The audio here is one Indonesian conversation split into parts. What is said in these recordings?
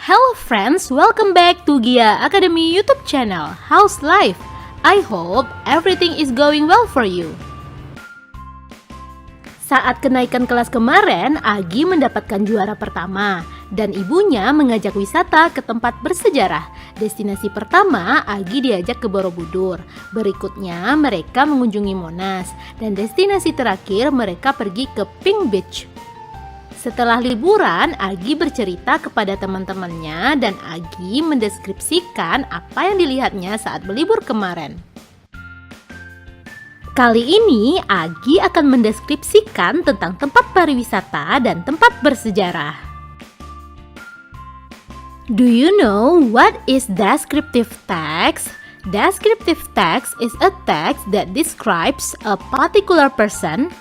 Hello friends, welcome back to Gia Academy YouTube channel. How's life? I hope everything is going well for you. Saat kenaikan kelas kemarin, Agi mendapatkan juara pertama dan ibunya mengajak wisata ke tempat bersejarah. Destinasi pertama, Agi diajak ke Borobudur. Berikutnya, mereka mengunjungi Monas dan destinasi terakhir mereka pergi ke Pink Beach. Setelah liburan, Agi bercerita kepada teman-temannya dan Agi mendeskripsikan apa yang dilihatnya saat berlibur kemarin. Kali ini, Agi akan mendeskripsikan tentang tempat pariwisata dan tempat bersejarah. Do you know what is descriptive text? Descriptive text is a text that describes a particular person,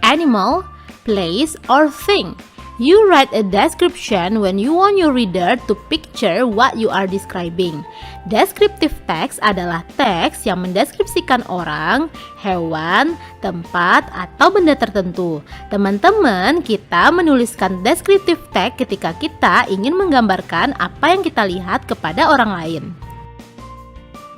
animal, place, or thing. You write a description when you want your reader to picture what you are describing. Descriptive text adalah teks yang mendeskripsikan orang, hewan, tempat, atau benda tertentu. Teman-teman, kita menuliskan descriptive text ketika kita ingin menggambarkan apa yang kita lihat kepada orang lain.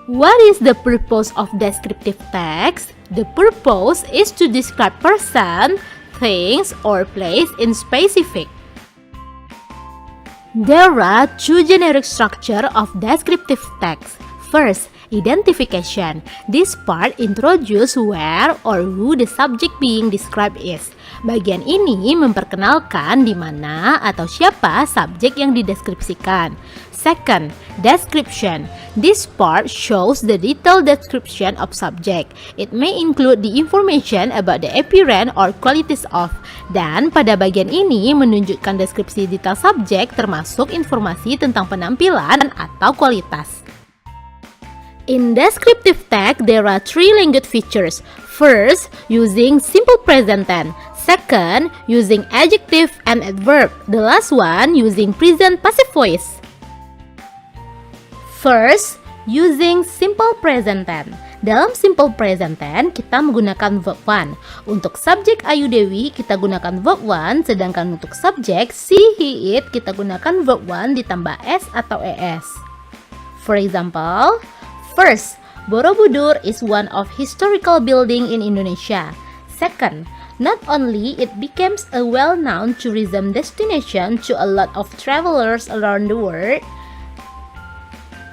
What is the purpose of descriptive text? The purpose is to describe person, things, or place in specific. There are two generic structure of descriptive text. First, identification. This part introduce where or who the subject being described is. Bagian ini memperkenalkan di mana atau siapa subjek yang dideskripsikan. Second, description. This part shows the detailed description of subject. It may include the information about the appearance or qualities of. Dan pada bagian ini menunjukkan deskripsi detail subjek termasuk informasi tentang penampilan atau kualitas. In descriptive text, there are three language features. First, using simple present tense. Second, using adjective and adverb. The last one, using present passive voice. First, using simple present tense. Dalam simple present tense, kita menggunakan verb one. Untuk subjek Ayu Dewi, kita gunakan verb one, sedangkan untuk subjek she, he, it, kita gunakan verb one ditambah s atau es. For example, first, Borobudur is one of historical building in Indonesia. Second, not only it becomes a well-known tourism destination to a lot of travelers around the world.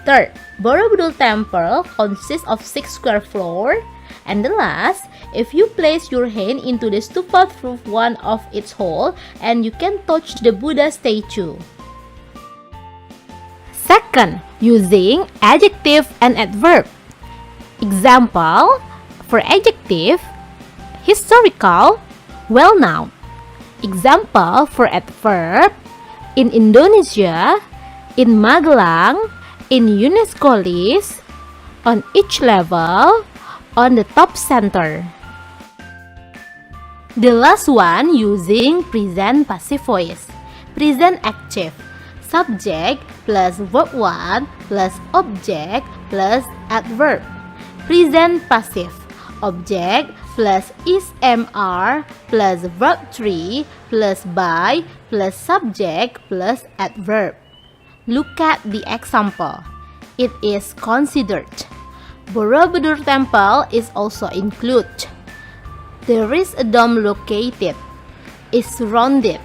Third, Borobudur Temple consists of 6 square floors. And the last, if you place your hand into the stupa through one of its holes, and you can touch the Buddha statue. Second, using adjective and adverb. Example, for adjective, historical, well-known. Example for adverb, in Indonesia, in Magelang, in UNESCO list, on each level, on the top center. The last one using present passive voice. Present active. Subject plus verb one plus object plus adverb. Present passive. Object plus is/am/are plus verb 3 plus by plus subject plus adverb. Look at the example. It is considered. Borobudur Temple is also included. There is a dome located. It's surrounded.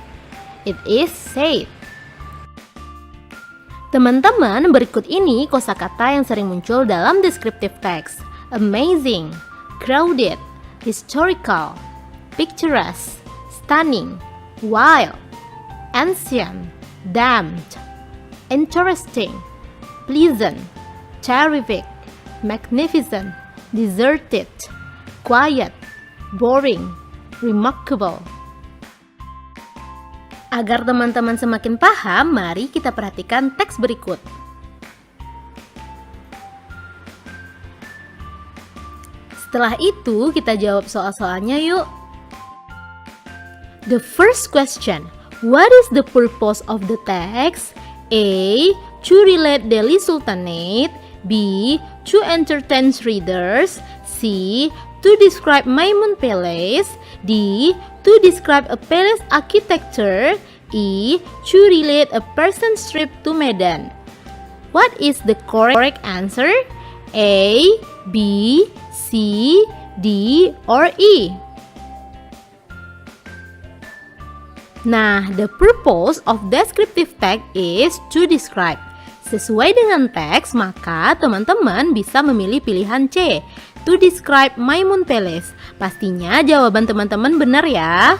It is said. Teman-teman, berikut ini kosakata yang sering muncul dalam descriptive text. Amazing, crowded, historical, picturesque, stunning, wild, ancient, damned, interesting, pleasant, terrific, magnificent, deserted, quiet, boring, remarkable. Agar teman-teman semakin paham, mari kita perhatikan teks berikut. Setelah itu, kita jawab soal-soalnya yuk. The first question, what is the purpose of the text? A. To relate Delhi Sultanate. B. To entertain readers. C. To describe Maimun Palace. D. To describe a palace architecture. E. To relate a person's trip to Medan. What is the correct answer? A, B, C, D, or E? Nah, the purpose of descriptive text is to describe. Sesuai dengan teks, maka teman-teman bisa memilih pilihan C, to describe Maimun Palace. Pastinya jawaban teman-teman benar ya.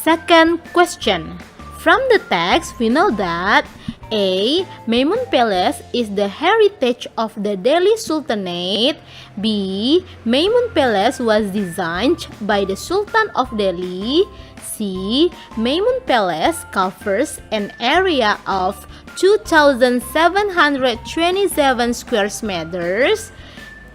Second question. From the text, we know that A. Maimun Palace is the heritage of the Delhi Sultanate. B. Maimun Palace was designed by the Sultan of Delhi. C. Maimun Palace covers an area of 2,727 square meters.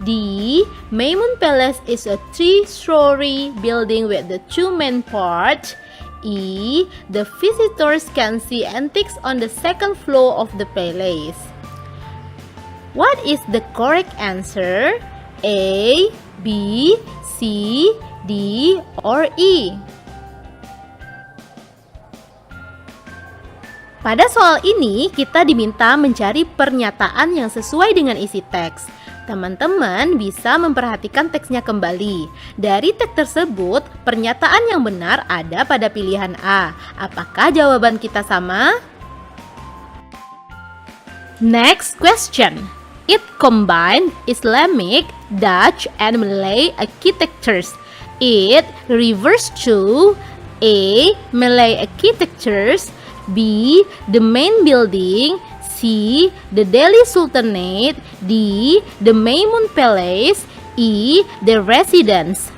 D. Maimun Palace is a 3-story building with the 2 main parts. E. The visitors can see antiques on the 2nd floor of the palace. What is the correct answer? A, B, C, D, or E? Pada soal ini, kita diminta mencari pernyataan yang sesuai dengan isi teks. Teman-teman bisa memperhatikan teksnya kembali. Dari teks tersebut, pernyataan yang benar ada pada pilihan A. Apakah jawaban kita sama? Next question. It combined Islamic, Dutch, and Malay architectures. It refers to A. Malay architectures, B. The main building, C. The Delhi Sultanate, D. The Maimun Palace, E. The residence.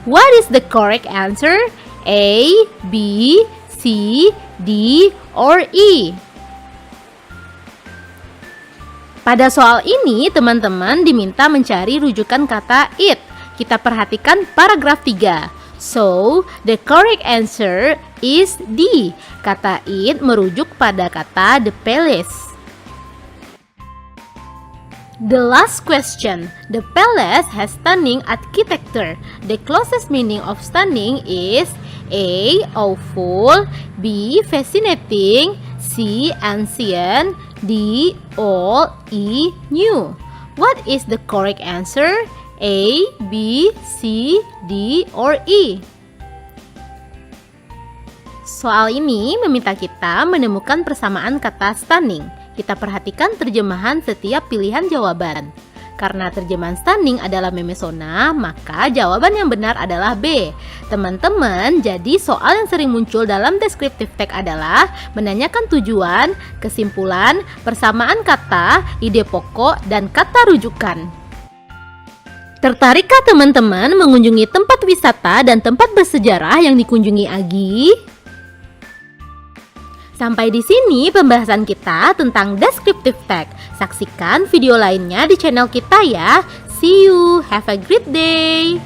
What is the correct answer? A, B, C, D, or E? Pada soal ini, teman-teman diminta mencari rujukan kata it. Kita perhatikan paragraf 3. So, the correct answer is D. Kata it merujuk pada kata the palace. The last question. The palace has stunning architecture. The closest meaning of stunning is A. Awful, B. Fascinating, C. Ancient, D. Old, E. New. What is the correct answer? A, B, C, D, or E? Soal ini meminta kita menemukan persamaan kata stunning. Kita perhatikan terjemahan setiap pilihan jawaban. Karena terjemahan stunning adalah memesona, maka jawaban yang benar adalah B. Teman-teman, jadi soal yang sering muncul dalam descriptive text adalah menanyakan tujuan, kesimpulan, persamaan kata, ide pokok, dan kata rujukan. Tertarikkah teman-teman mengunjungi tempat wisata dan tempat bersejarah yang dikunjungi Agi? Sampai di sini pembahasan kita tentang descriptive text. Saksikan video lainnya di channel kita ya. See you, have a great day.